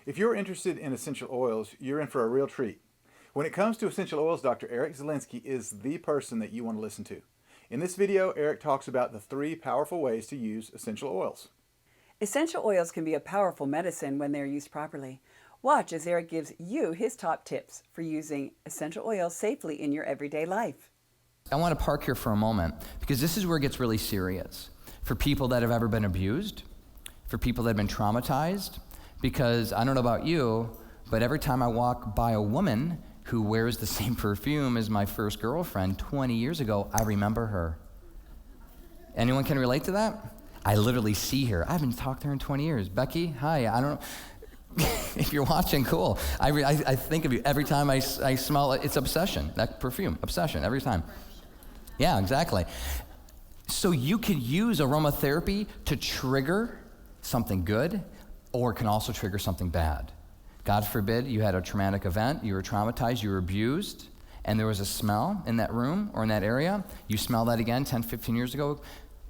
If you're interested in essential oils, you're in for a real treat. When it comes to essential oils, Dr. Eric Zielinski is the person that you want to listen to. In this video, Eric talks about the 3 powerful ways to use essential oils. Essential oils can be a powerful medicine when they're used properly. Watch as Eric gives you his top tips for using essential oils safely in your everyday life. I want to park here for a moment because this is where it gets really serious. For people that have ever been abused, for people that have been traumatized, because I don't know about you, but every time I walk by a woman who wears the same perfume as my first girlfriend 20 years ago, I remember her. Anyone can relate to that? I literally see her. I haven't talked to her in 20 years. Becky, hi, I don't know. If you're watching, cool. I think of you every time I smell it. It's obsession, that perfume, obsession, every time. Yeah, exactly. So you could use aromatherapy to trigger something good, or it can also trigger something bad. God forbid you had a traumatic event, you were traumatized, you were abused, and there was a smell in that room or in that area. You smell that again 10, 15 years ago,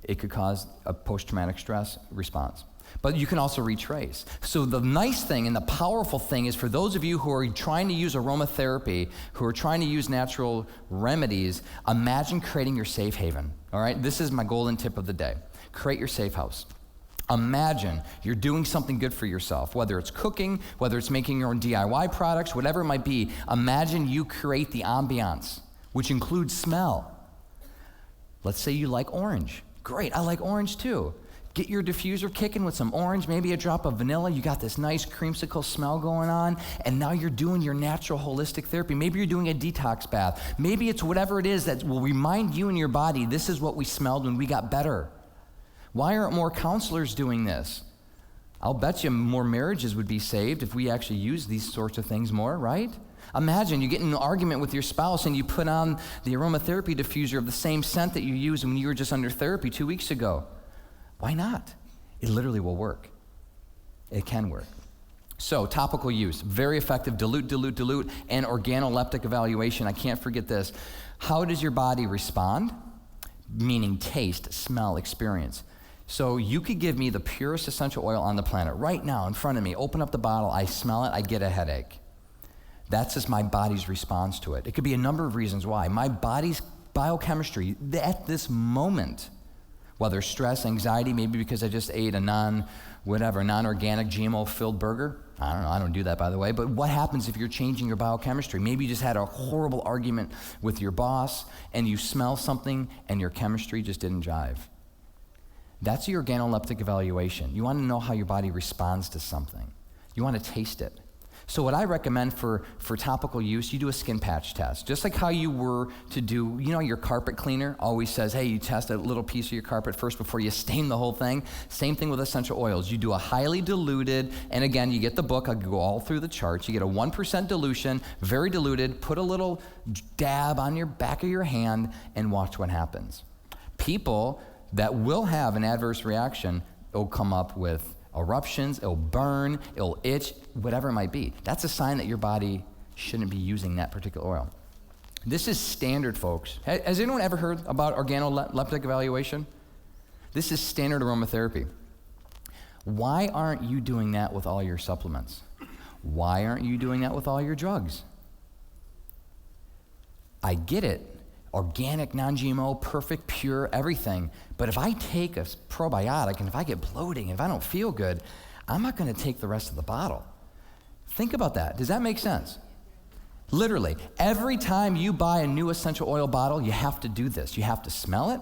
it could cause a post-traumatic stress response. But you can also retrace. So the nice thing and the powerful thing is for those of you who are trying to use aromatherapy, who are trying to use natural remedies, imagine creating your safe haven, all right? This is my golden tip of the day. Create your safe house. Imagine you're doing something good for yourself, whether it's cooking, whether it's making your own DIY products, whatever it might be. Imagine you create the ambiance, which includes smell. Let's say you like orange. Great, I like orange too. Get your diffuser kicking with some orange, maybe a drop of vanilla. You got this nice creamsicle smell going on, and now you're doing your natural holistic therapy. Maybe you're doing a detox bath. Maybe it's whatever it is that will remind you and your body, this is what we smelled when we got better. Why aren't more counselors doing this? I'll bet you more marriages would be saved if we actually use these sorts of things more, right? Imagine you get in an argument with your spouse and you put on the aromatherapy diffuser of the same scent that you used when you were just under therapy 2 weeks ago. Why not? It literally will work. It can work. So, topical use, very effective, dilute, and organoleptic evaluation. I can't forget this. How does your body respond? Meaning taste, smell, experience. So you could give me the purest essential oil on the planet right now in front of me, open up the bottle, I smell it, I get a headache. That's just my body's response to it. It could be a number of reasons why. My body's biochemistry at this moment, whether stress, anxiety, maybe because I just ate a non-organic GMO-filled burger. I don't know, I don't do that, by the way, but what happens if you're changing your biochemistry? Maybe you just had a horrible argument with your boss and you smell something and your chemistry just didn't jive. That's your organoleptic evaluation. You want to know how your body responds to something. You want to taste it. So what I recommend for topical use, you do a skin patch test. Just like how you were to do, your carpet cleaner always says, hey, you test a little piece of your carpet first before you stain the whole thing. Same thing with essential oils. You do a highly diluted, and again, you get the book, I'll go all through the charts. You get a 1% dilution, very diluted, put a little dab on your back of your hand and watch what happens. People that will have an adverse reaction will come up with eruptions, it'll burn, it'll itch, whatever it might be. That's a sign that your body shouldn't be using that particular oil. This is standard, folks. Has anyone ever heard about organoleptic evaluation? This is standard aromatherapy. Why aren't you doing that with all your supplements? Why aren't you doing that with all your drugs? I get it. Organic, non-GMO, perfect, pure, everything. But if I take a probiotic and if I get bloating, if I don't feel good, I'm not going to take the rest of the bottle. Think about that. Does that make sense? Literally, every time you buy a new essential oil bottle, you have to do this. You have to smell it.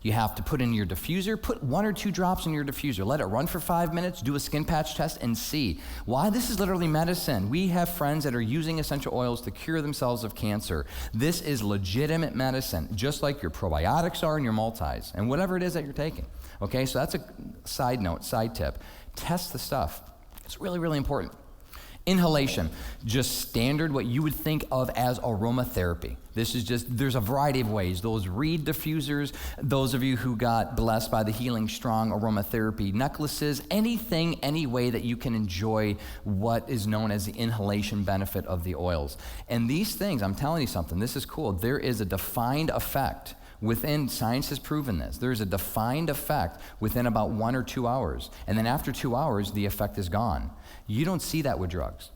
You have to put in your diffuser, put 1 or 2 drops in your diffuser, let it run for 5 minutes, do a skin patch test, and see. Why? This is literally medicine. We have friends that are using essential oils to cure themselves of cancer. This is legitimate medicine, just like your probiotics are and your multis, and whatever it is that you're taking. Okay, so that's a side note, side tip. Test the stuff. It's really, really important. Inhalation, just standard what you would think of as aromatherapy. This is just, there's a variety of ways. Those reed diffusers, those of you who got blessed by the Healing Strong aromatherapy necklaces, anything, any way that you can enjoy what is known as the inhalation benefit of the oils. And these things, I'm telling you something, this is cool. There is a defined effect Science has proven this. There's a defined effect within about 1 or 2 hours. And then after 2 hours, the effect is gone. You don't see that with drugs.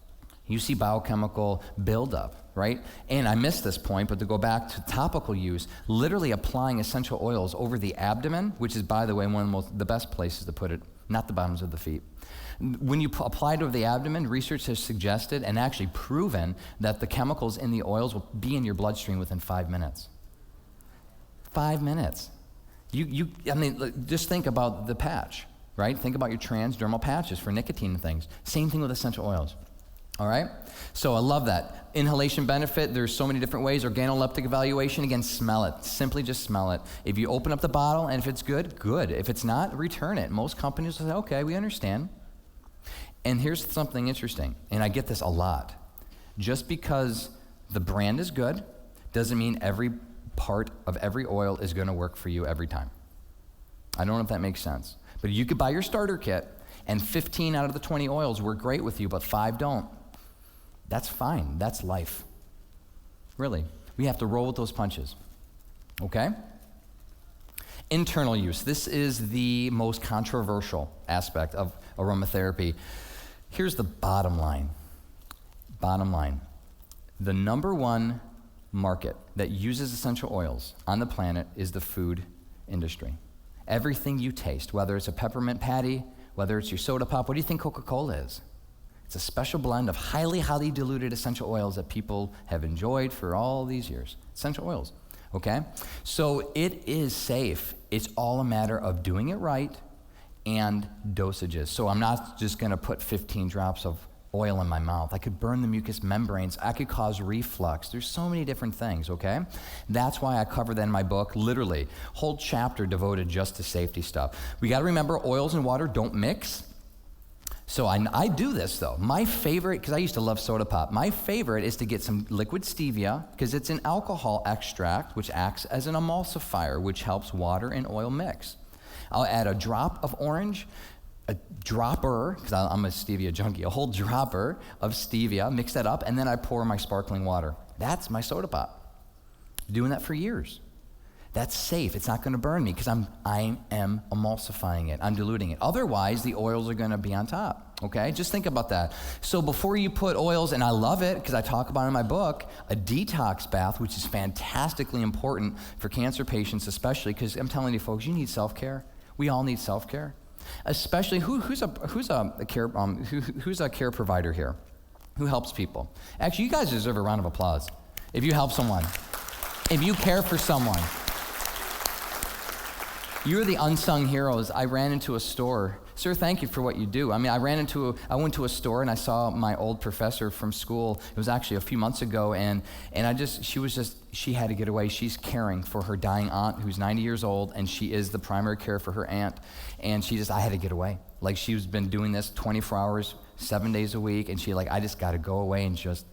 You see biochemical buildup, right? And I missed this point, but to go back to topical use, literally applying essential oils over the abdomen, which is, by the way, one of the best places to put it, not the bottoms of the feet. When you apply it over the abdomen, research has suggested and actually proven that the chemicals in the oils will be in your bloodstream within 5 minutes. 5 minutes. Just think about the patch, right? Think about your transdermal patches for nicotine and things. Same thing with essential oils. All right? So I love that. Inhalation benefit, there's so many different ways. Organoleptic evaluation, again, smell it. Simply just smell it. If you open up the bottle and if it's good, good. If it's not, return it. Most companies will say, okay, we understand. And here's something interesting, and I get this a lot. Just because the brand is good doesn't mean every part of every oil is going to work for you every time. I don't know if that makes sense. But you could buy your starter kit, and 15 out of the 20 oils work great with you, but 5 don't. That's fine. That's life. Really. We have to roll with those punches. Okay? Internal use. This is the most controversial aspect of aromatherapy. Here's the bottom line. Bottom line. The number one market that uses essential oils on the planet is the food industry. Everything you taste, whether it's a peppermint patty, whether it's your soda pop, what do you think Coca-Cola is? It's a special blend of highly, highly diluted essential oils that people have enjoyed for all these years. Essential oils, okay? So it is safe. It's all a matter of doing it right and dosages. So I'm not just gonna put 15 drops of oil in my mouth. I could burn the mucous membranes. I could cause reflux. There's so many different things, okay? That's why I cover that in my book, literally. Whole chapter devoted just to safety stuff. We gotta remember oils and water don't mix. So I do this though. My favorite, because I used to love soda pop, my favorite is to get some liquid stevia, because it's an alcohol extract which acts as an emulsifier, which helps water and oil mix. I'll add a drop of orange, a dropper, because I'm a stevia junkie, a whole dropper of stevia, mix that up, and then I pour my sparkling water. That's my soda pop. Doing that for years. That's safe. It's not going to burn me because I am emulsifying it. I'm diluting it. Otherwise, the oils are going to be on top. Okay? Just think about that. So before you put oils, and I love it because I talk about it in my book, a detox bath, which is fantastically important for cancer patients, especially because I'm telling you folks, you need self-care. We all need self-care. Especially who's a care provider here? Who helps people? Actually, you guys deserve a round of applause if you help someone. If you care for someone. You're the unsung heroes. I ran into a store. Sir, thank you for what you do. I mean, I went to a store and I saw my old professor from school. It was actually a few months ago, and she had to get away. She's caring for her dying aunt who's 90 years old, and she is the primary care for her aunt. And I had to get away. Like, she's been doing this 24 hours, 7 days a week, and I just got to go away and just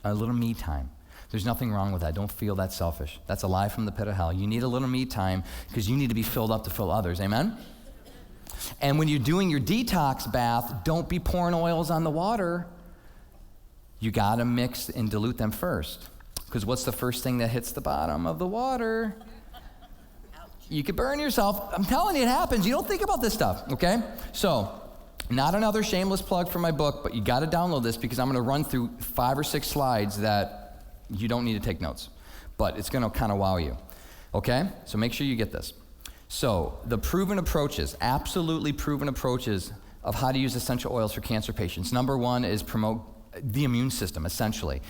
a little me time. There's nothing wrong with that. Don't feel that selfish. That's a lie from the pit of hell. You need a little me time because you need to be filled up to fill others. Amen? And when you're doing your detox bath, don't be pouring oils on the water. You got to mix and dilute them first. Because what's the first thing that hits the bottom of the water? You could burn yourself. I'm telling you, it happens. You don't think about this stuff, okay? So, not another shameless plug for my book, but you got to download this because I'm going to run through 5 or 6 slides that you don't need to take notes, but it's going to kind of wow you, okay? So make sure you get this. So the proven approaches, absolutely proven approaches of how to use essential oils for cancer patients. Number 1 is promote the immune system, essentially.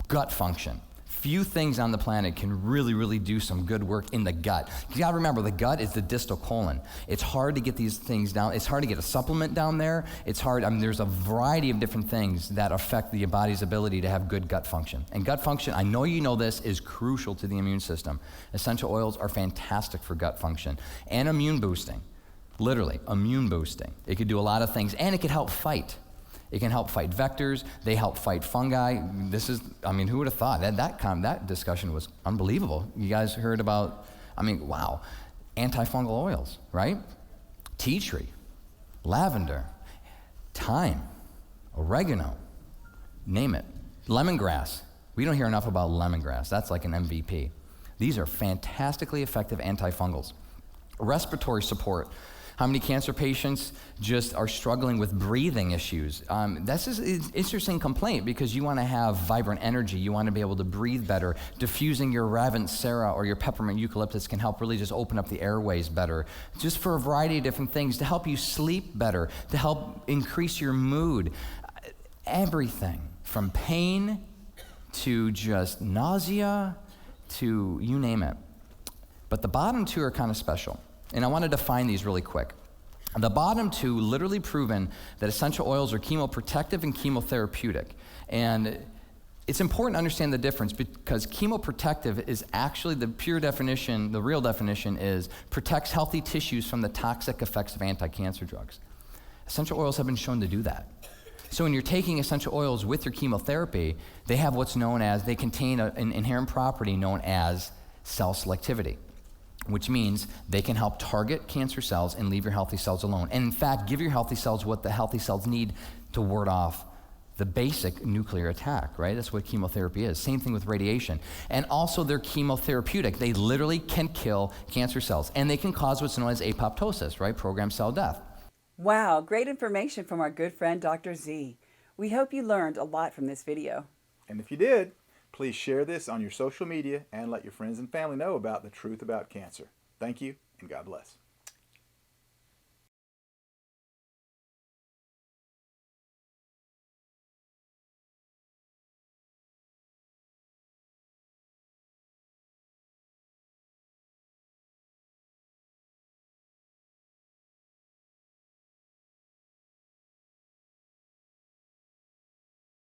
Gut function. Few things on the planet can really, really do some good work in the gut. You gotta remember, the gut is the distal colon. It's hard to get these things down. It's hard to get a supplement down there. It's hard, there's a variety of different things that affect the body's ability to have good gut function. And gut function, I know you know this, is crucial to the immune system. Essential oils are fantastic for gut function and immune boosting. Literally, immune boosting. It could do a lot of things, and it could help fight. It can help fight vectors. They help fight fungi. Who would have thought? That discussion was unbelievable. You guys heard about, wow. Antifungal oils, right? Tea tree, lavender, thyme, oregano, name it. Lemongrass. We don't hear enough about lemongrass. That's like an MVP. These are fantastically effective antifungals. Respiratory support. How many cancer patients just are struggling with breathing issues? That's just an interesting complaint because you want to have vibrant energy. You want to be able to breathe better. Diffusing your Ravensara or your peppermint eucalyptus can help really just open up the airways better. Just for a variety of different things to help you sleep better, to help increase your mood. Everything from pain to just nausea to you name it. But the bottom two are kind of special. And I want to define these really quick. The bottom two literally proven that essential oils are chemoprotective and chemotherapeutic. And it's important to understand the difference because chemoprotective is actually the pure definition, the real definition is protects healthy tissues from the toxic effects of anti-cancer drugs. Essential oils have been shown to do that. So when you're taking essential oils with your chemotherapy, they have what's known as, they contain an inherent property known as cell selectivity, which means they can help target cancer cells and leave your healthy cells alone. And in fact, give your healthy cells what the healthy cells need to ward off the basic nuclear attack, right? That's what chemotherapy is. Same thing with radiation. And also they're chemotherapeutic. They literally can kill cancer cells. And they can cause what's known as apoptosis, right? Programmed cell death. Wow, great information from our good friend Dr. Z. We hope you learned a lot from this video. And if you did, please share this on your social media and let your friends and family know about the truth about cancer. Thank you, and God bless.